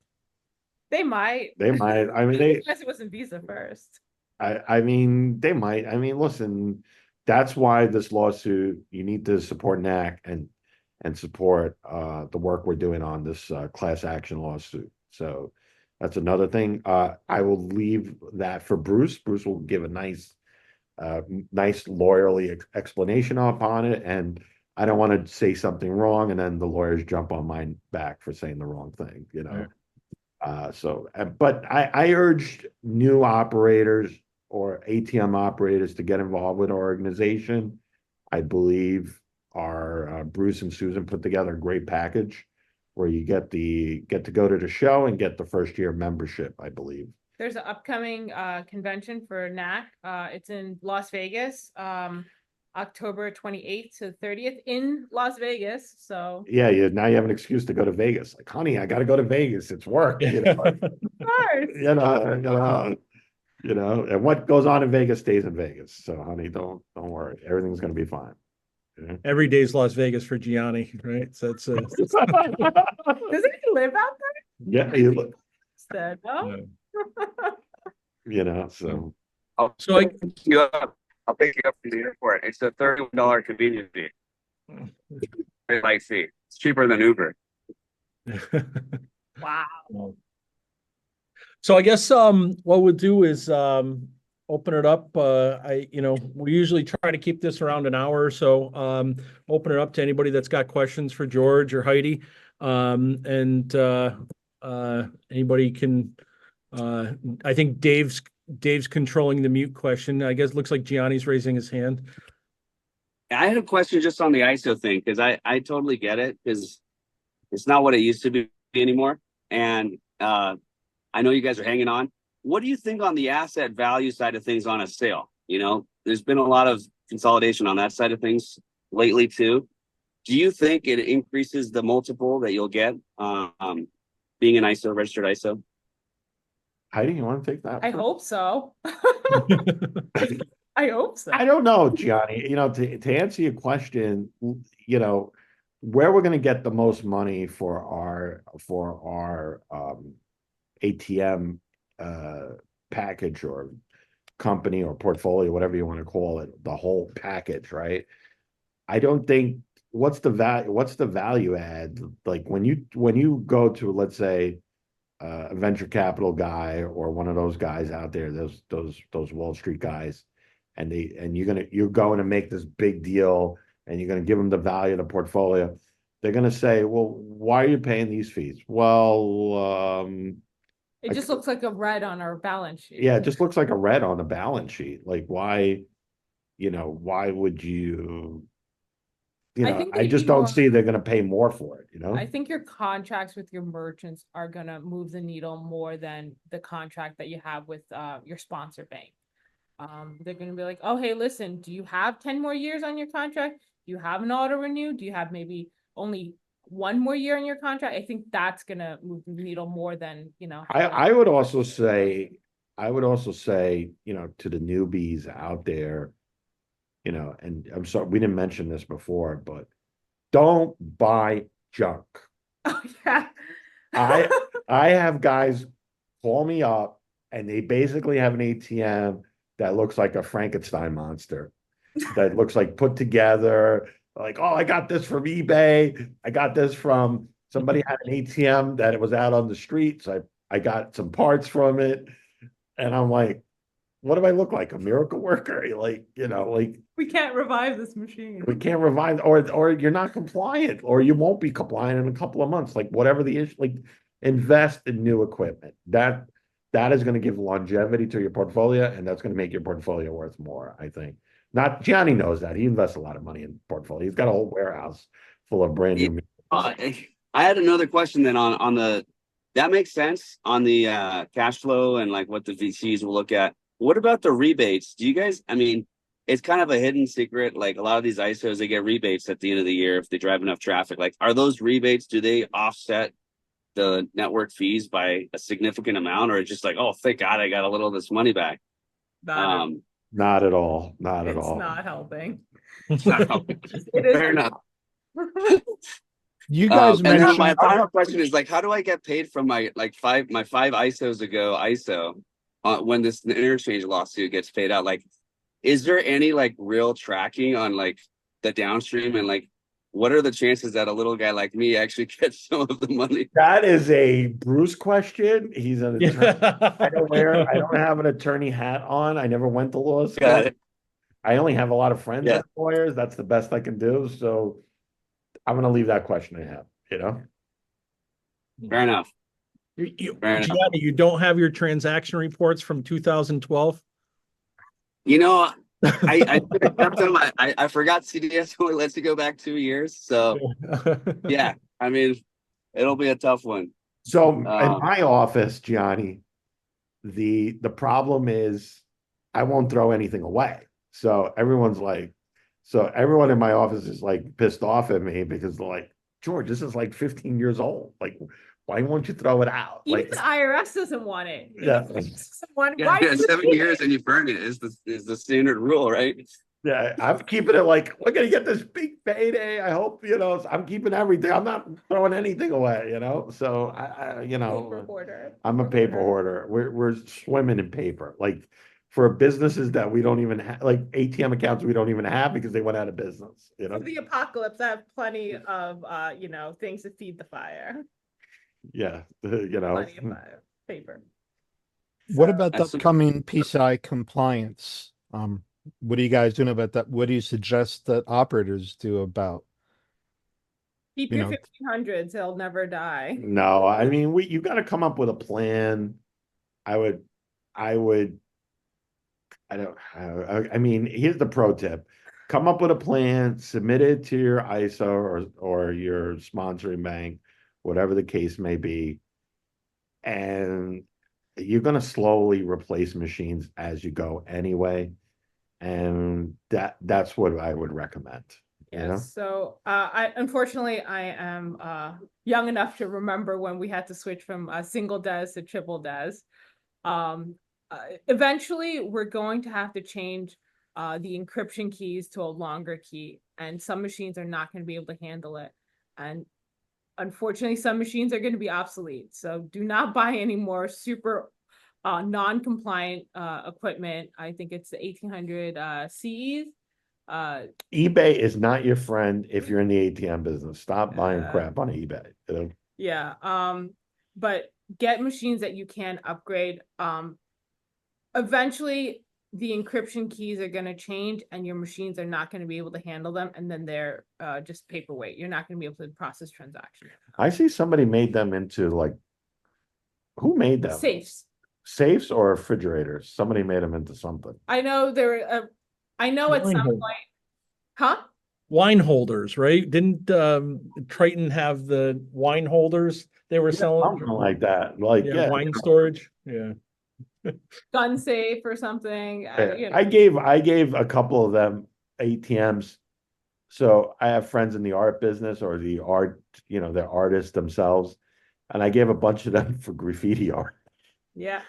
They might. They might. I mean, they. Unless it wasn't Visa first. I mean, they might. I mean, listen, that's why this lawsuit. You need to support NAC and support the work we're doing on this class action lawsuit. So that's another thing. I will leave that for Bruce. Bruce will give a nice lawyerly explanation upon it, and I don't want to say something wrong and then the lawyers jump on my back for saying the wrong thing, you know. But I urged new operators or ATM operators to get involved with our organization. I believe our Bruce and Susan put together a great package where you get to go to the show and get the first year membership, I believe. There's an upcoming convention for NAC. It's in Las Vegas, October 28th to 30th in Las Vegas. So yeah, now you have an excuse to go to Vegas. Like, honey, I got to go to Vegas. It's work. You know? of course. And what goes on in Vegas stays in Vegas. So, honey, don't worry. Everything's going to be fine. Yeah. Every day's Las Vegas for Gianni, right? So it's Does he live out there? Yeah, he look. Said, no? So. So I'll pick you up from the airport. It's a $31 convenience fee. Very light fee. It's cheaper than Uber. Wow. So I guess what we'll do is open it up. We usually try to keep this around an hour or so. Open it up to anybody that's got questions for George or Heidi. Anybody can I think Dave's controlling the mute question. I guess it looks like Gianni's raising his hand. I had a question just on the ISO thing, because I totally get it, because it's not what it used to be anymore. And I know you guys are hanging on. What do you think on the asset value side of things on a sale? There's been a lot of consolidation on that side of things lately too. Do you think it increases the multiple that you'll get being an ISO, registered ISO? Heidi, you want to take that? I hope so. I hope so. I don't know, Gianni. To answer your question, where we're going to get the most money for our ATM package or company or portfolio, whatever you want to call it, the whole package, right? I don't think what's the value add? Like when you go to, let's say, a venture capital guy or one of those guys out there, those Wall Street guys, and you're going to make this big deal and you're going to give them the value of the portfolio. They're going to say, well, why are you paying these fees? Well, it just looks like a red on our balance sheet. Yeah, it just looks like a red on the balance sheet. Like, why would you? I just don't see they're going to pay more for it. I think your contracts with your merchants are going to move the needle more than the contract that you have with your sponsor bank. They're going to be like, oh, hey, listen, do you have 10 more years on your contract? Do you have an auto renew? Do you have maybe only one more year on your contract? I think that's going to move the needle more than, I would also say, to the newbies out there, and I'm sorry, we didn't mention this before, but don't buy junk. Oh, yeah. I have guys call me up and they basically have an ATM that looks like a Frankenstein monster, that looks like put together, like, oh, I got this from eBay. I got this from somebody had an ATM that it was out on the street. So I got some parts from it. And I'm like, what do I look like? A miracle worker? We can't revive this machine. We can't revive, or you're not compliant, or you won't be compliant in a couple of months. Like whatever the issue, like invest in new equipment. That is going to give longevity to your portfolio, and that's going to make your portfolio worth more, I think. Not Gianni knows that. He invests a lot of money in portfolio. He's got a whole warehouse full of brand new. I I had another question then on the, that makes sense on the cash flow and like what the VCs will look at. What about the rebates? Do you guys, I mean, it's kind of a hidden secret. Like a lot of these ISOs, they get rebates at the end of the year if they drive enough traffic. Like, are those rebates, do they offset the network fees by a significant amount, or just like, oh, thank God I got a little of this money back? Not, Not at all. Not at it's all. not helping. Fair It is. enough. You guys And then mentioned my final question is like, how do I get paid from my five ISOs ago ISO when this interchange lawsuit gets paid out? Like, is there any like real tracking on like the downstream, and like what are the chances that a little guy like me actually gets some of the money? That is a Bruce question. He's an attorney. I don't have an attorney hat on. I never went to law school. Got it. I only have a lot of friends Yeah. that are lawyers. That's the best I can do. So I'm going to leave that question to him, you know? Fair enough. Fair enough. Gianni, you don't have your transaction reports from 2012? You know, I kept them. I forgot CDS only lets you go back 2 years. So yeah, I mean, it'll be a tough one. So in my office, Gianni, the problem is I won't throw anything away. So everyone in my office is like pissed off at me because they're like, George, this is like 15 years old. Like, why won't you throw it out? Even Like, the IRS doesn't want it. Yeah. Why Yeah, do you 7 keep years it? and you burn it is the standard rule, right? yeah, I'm keeping it like, we're going to get this big payday. I hope, I'm keeping everything. I'm not throwing anything away, So Paper hoarder. I'm a paper hoarder. We're swimming in paper. Like for businesses that we don't even have, like ATM accounts we don't even have because they went out of business, For the apocalypse, I have plenty of things to feed the fire. Yeah, Plenty of fire. Paper. what about the That's some- upcoming PCI compliance? What are you guys doing about that? What do you suggest that operators do about? Keep You your know- 1500s, they'll never die. No, I mean, you got to come up with a plan. I mean, here's the pro tip. Come up with a plan, submit it to your ISO or your sponsoring bank, whatever the case may be. And you're going to slowly replace machines as you go anyway. And that's what I would recommend. Yes. So I am young enough to remember when we had to switch from single DES to triple DES. Eventually, we're going to have to change the encryption keys to a longer key, and some machines are not going to be able to handle it. And unfortunately, some machines are going to be obsolete. So do not buy any more super non-compliant equipment. I think it's the 1800 CEs. eBay is not your friend if you're in the ATM business. Stop buying crap on eBay. Yeah. But get machines that you can upgrade. Eventually the encryption keys are going to change and your machines are not going to be able to handle them, and then they're just paperweight. You're not going to be able to process transactions. I see somebody made them into like, who made them? Safes or refrigerators? Somebody made them into something. I know I know at some point. Huh? Wine holders, right? Didn't Triton have the wine holders they were selling? Something like that. Like, yeah. Wine storage. Yeah. Gun safe or something. Yeah. I gave a couple of them ATMs. So I have friends in the art business or the art, they're artists themselves. And I gave a bunch of them for graffiti art. Yeah.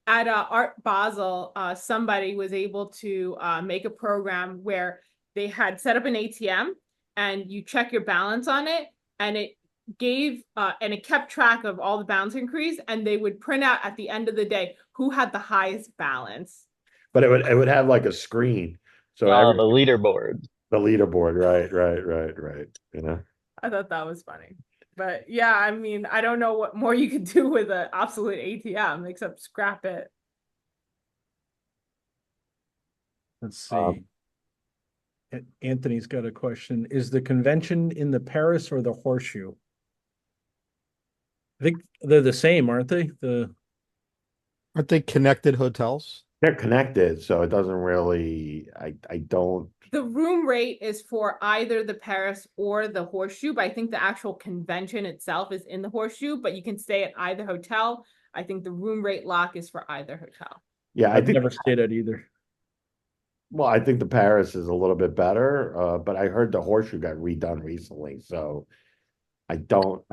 At Art Basel, somebody was able to make a program where they had set up an ATM and you check your balance on it, and it gave and it kept track of all the balance increase, and they would print out at the end of the day who had the highest balance. But it would have like a screen. So the leaderboard. The leaderboard, right. I thought that was funny. But yeah, I mean, I don't know what more you could do with an obsolete ATM except scrap it. Let's see. Anthony's got a question. Is the convention in the Paris or the Horseshoe? I think they're the same, aren't they? Aren't they connected hotels? They're connected, so it doesn't really, I don't The room rate is for either the Paris or the Horseshoe, but I think the actual convention itself is in the Horseshoe, but you can stay at either hotel. I think the room rate lock is for either hotel. Yeah, I I've think, never stayed at either. well, I think the Paris is a little bit better, but I heard the Horseshoe got redone recently, so I don't,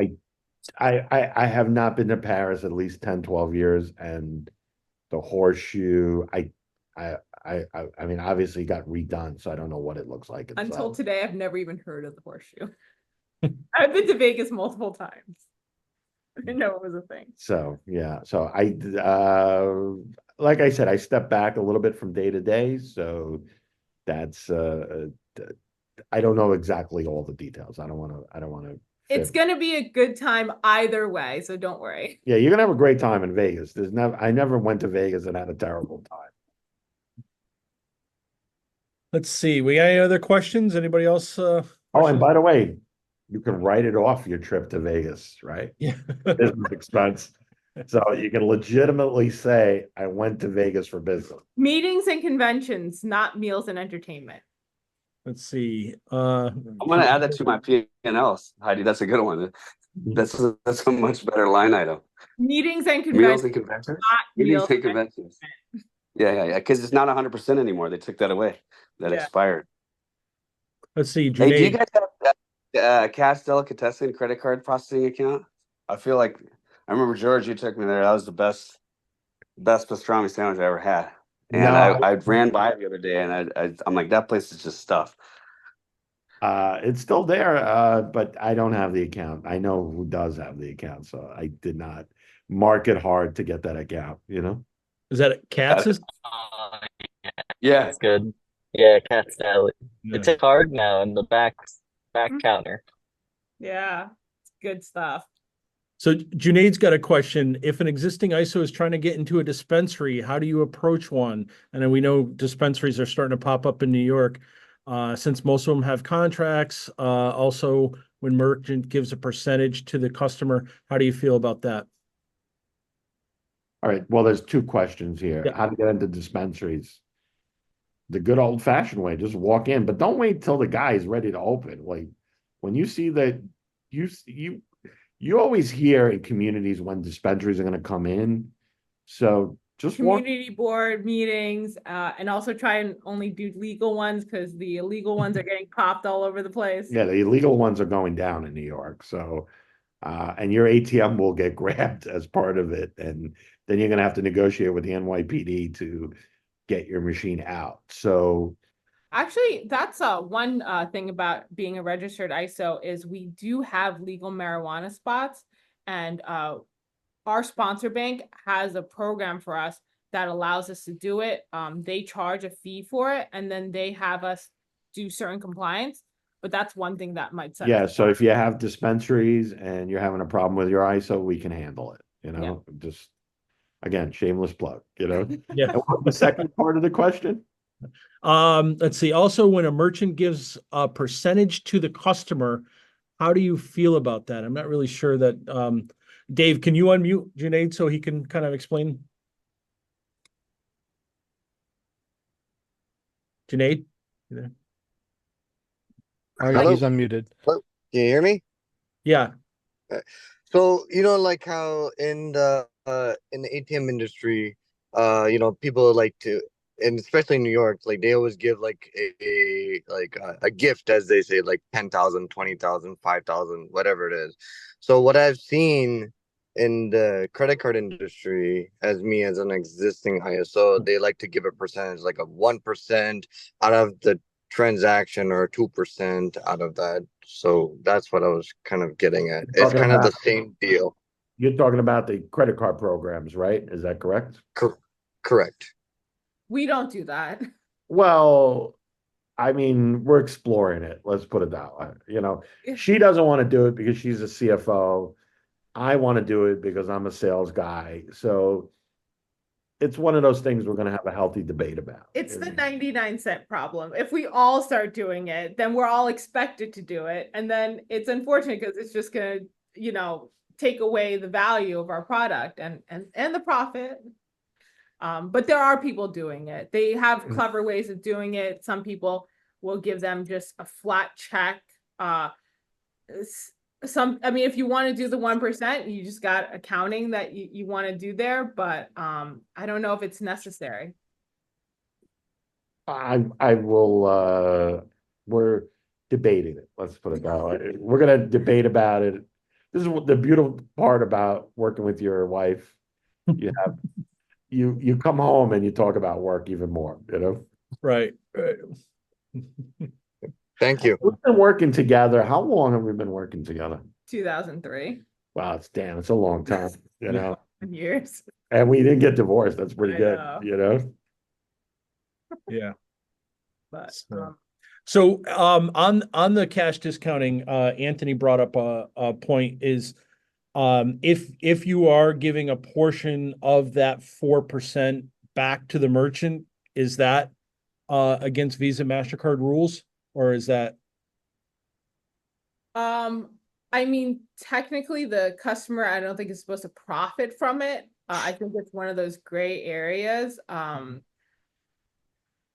I have not been to Paris at least 10, 12 years, and the Horseshoe, I mean, obviously got redone, so I don't know what it looks like Until inside. today, I've never even heard of the Horseshoe. I've been to Vegas multiple times. I didn't know it was a thing. So, yeah, so like I said, I step back a little bit from day to day, so that's, I don't know exactly all the details. I don't want to. It's gonna be a good time either way, so don't worry. Yeah, you're gonna have a great time in Vegas. I never went to Vegas and had a terrible time. Let's see. We got any other questions? Anybody else? Oh, and questions? by the way, you can write it off your trip to Vegas, right? Yeah. Business expense. So you can legitimately say, I went to Vegas for business. Meetings and conventions, not meals and entertainment. Let's see. I'm gonna add that to my P&Ls, Heidi. That's a good one. That's a much better line item. Meetings and Meals conventions, and conventions. not Meetings meals and and conventions. Yeah. Because it's not 100% anymore. They took that away. That Yeah. expired. Let's see. Hey, do you Junaid. guys have Cash Delicatessen credit card processing account? I feel like I remember George, you took me there. That was the best pastrami sandwich I ever had. And No. I ran by it the other day, and I'm like, that place is just stuff. It's still there, but I don't have the account. I know who does have the account, so I did not mark it hard to get that account, you know? Is that Katz's? Yeah. That's good. Yeah, Cat's Alley. Yeah. It's a card now in the back counter. Yeah, it's good stuff. So Junaid's got a question. If an existing ISO is trying to get into a dispensary, how do you approach one? And then we know dispensaries are starting to pop up in New York. Since most of them have contracts, also when merchant gives a percentage to the customer, how do you feel about that? All right. Well, there's two questions here. Yeah. How to get into dispensaries? The good old fashioned way, just walk in, but don't wait till the guy is ready to open. Like when you see that you always hear in communities when dispensaries are going to come in. So just walk. Community board meetings, and also try and only do legal ones because the illegal ones are getting popped all over the place. Yeah, the illegal ones are going down in New York. So, and your ATM will get grabbed as part of it. And then you're going to have to negotiate with the NYPD to get your machine out. So, Actually, that's one thing about being a registered ISO is we do have legal marijuana spots, and our sponsor bank has a program for us that allows us to do it. They charge a fee for it, and then they have us do certain compliance. But that's one thing that might set yeah. us So apart. if you have dispensaries and you're having a problem with your ISO, we can handle it. You know, just again, shameless plug, you know. Yeah. And what's the second part of the question? Let's see. Also, when a merchant gives a percentage to the customer, how do you feel about that? I'm not really sure that, Dave, can you unmute Junaid so he can kind of explain? Junaid? You there? Oh, Hello? he's unmuted. Hello? Can you hear me? Yeah. So, like how in the ATM industry, people like to, and especially in New York, like they always give like a gift, as they say, like 10,000, 20,000, 5,000, whatever it is. So what I've seen in the credit card industry, as an existing ISO, they like to give a percentage, like a 1% out of the transaction or 2% out of that. So that's what I was kind of getting at. It's Talking kind of the about- same deal. You're talking about the credit card programs, right? Is that correct? Correct. We don't do that. Well, I mean, we're exploring it. Let's put it that way. You know, she doesn't want to do it because she's a CFO. I want to do it because I'm a sales guy. So it's one of those things we're going to have a healthy debate about. It's the 99-cent problem. If we all start doing it, then we're all expected to do it. And then it's unfortunate because it's just going to, take away the value of our product and the profit. But there are people doing it. They have clever ways of doing it. Some people we'll give them just a flat check. I mean, if you want to do the 1%, you just got accounting that you want to do there, but I don't know if it's necessary. I will, we're debating it. Let's put it that way. We're gonna debate about it. This is what the beautiful part about working with your wife. You have, you come home and you talk about work even more, you know? Right. Thank you. We've been working together. How long have we been working together? 2003 Wow, it's a long time, you know? years. And we didn't get divorced. That's pretty I good, know. you know? Yeah. But So on the cash discounting, Anthony brought up a point is if you are giving a portion of that 4% back to the merchant, is that against Visa MasterCard rules, or is that? I mean, technically the customer, I don't think is supposed to profit from it. I think it's one of those gray areas.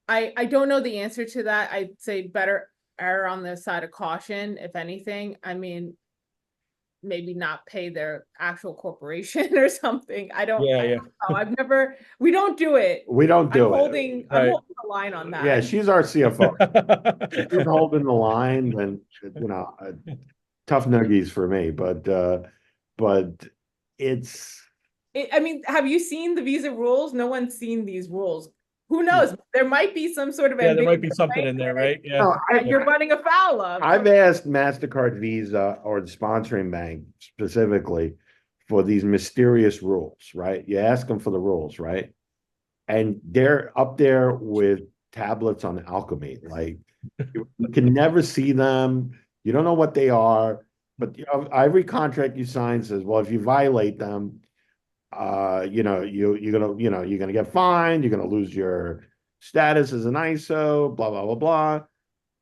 I don't know the answer to that. I'd say better err on the side of caution, if anything. I mean, maybe not pay their actual corporation or something. I don't know. We don't do it. We don't do it. I'm holding the line on that. Yeah, she's our CFO. If she's holding the line, then, you know, tough nuggies for me, but it's. I mean, have you seen the Visa rules? No one's seen these rules. Who knows? There might be some sort of Yeah, there might be something in there, right? Yeah. No, that you're running afoul of. I've asked MasterCard, Visa, or the sponsoring bank specifically for these mysterious rules, right? You ask them for the rules, right? And they're up there with tablets on alchemy. Like, you can never see them. You don't know what they are. But, you know, every contract you sign says, well, if you violate them, you know, you're gonna get fined, you're gonna lose your status as an ISO, blah, blah, blah, blah.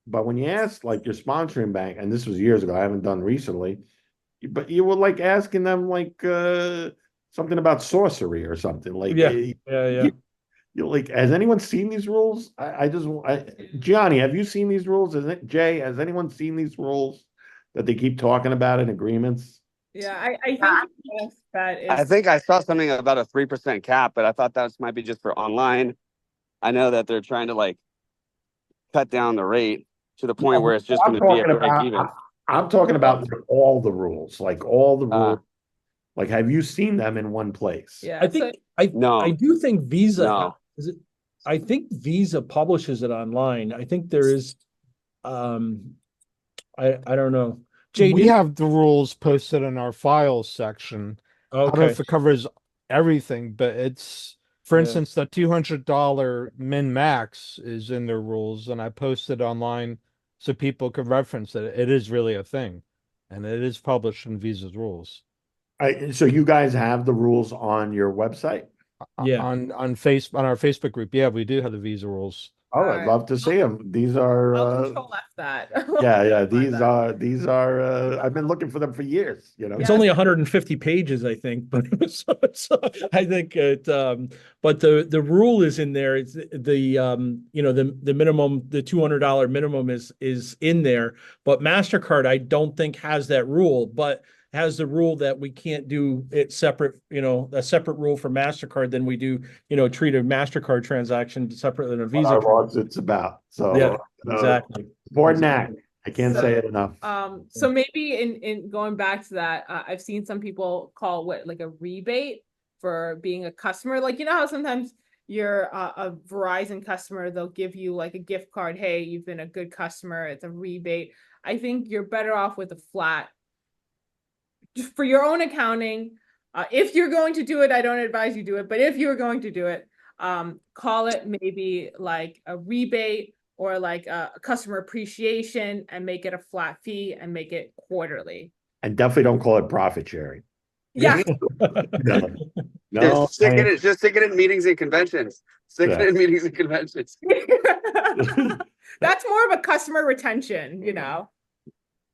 But when you ask like your sponsoring bank, and this was years ago, I haven't done recently, but you were like asking them like something about sorcery or something. Like, yeah. You like, has anyone seen these rules? Gianni, have you seen these rules? Is it Jay? Has anyone seen these rules that they keep talking about in agreements? Yeah, I think yes, that is. I think I saw something about a 3% cap, but I thought that might be just for online. I know that they're trying to like cut down the rate to the point where it's just going to be a break even. I'm talking about all the rules, like all the rules. Like, have you seen them in one place? Yeah, I think I do think Visa I think Visa publishes it online. I think there is I don't know. Jay, we have the rules posted in our files section. I don't know if it covers everything, but it's, for instance, the $200 min max is in their rules, and I posted online so people could reference it. It is really a thing, and it is published in Visa's rules. So you guys have the rules on your website? Yeah, on our Facebook group. Yeah, we do have the Visa rules. Oh, I'd love to see them. These are I'll control F that. yeah. These are I've been looking for them for years, you know. it's only 150 pages, I think, but I think it but the rule is in there. It's the you know, the minimum, the $200 minimum is in there, but MasterCard I don't think has that rule, but has the rule that we can't do it separate, you know, a separate rule for MasterCard than we do, you know, treat a MasterCard transaction separate than a Visa. It's about. So yeah, exactly. Support NAC. I can't say it enough. So maybe in going back to that, I've seen some people call what like a rebate for being a customer. Like, you know how sometimes you're a Verizon customer, they'll give you like a gift card. Hey, you've been a good customer. It's a rebate. I think you're better off with a flat. Just for your own accounting, if you're going to do it, I don't advise you do it, but if you're going to do it, call it maybe like a rebate or like a customer appreciation and make it a flat fee and make it quarterly. And definitely don't call it profit sharing. Yeah. No, just stick it in meetings and conventions. Stick it in meetings and conventions. That's more of a customer retention, you know.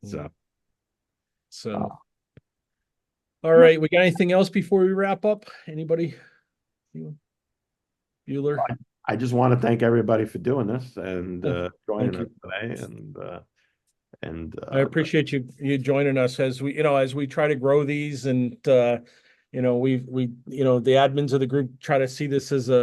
So all right, we got anything else before we wrap up? Anybody? Bueller? I just want to thank everybody for doing this and joining Thank us today. And I appreciate you joining us as we try to grow these, and we the admins of the group try to see this as a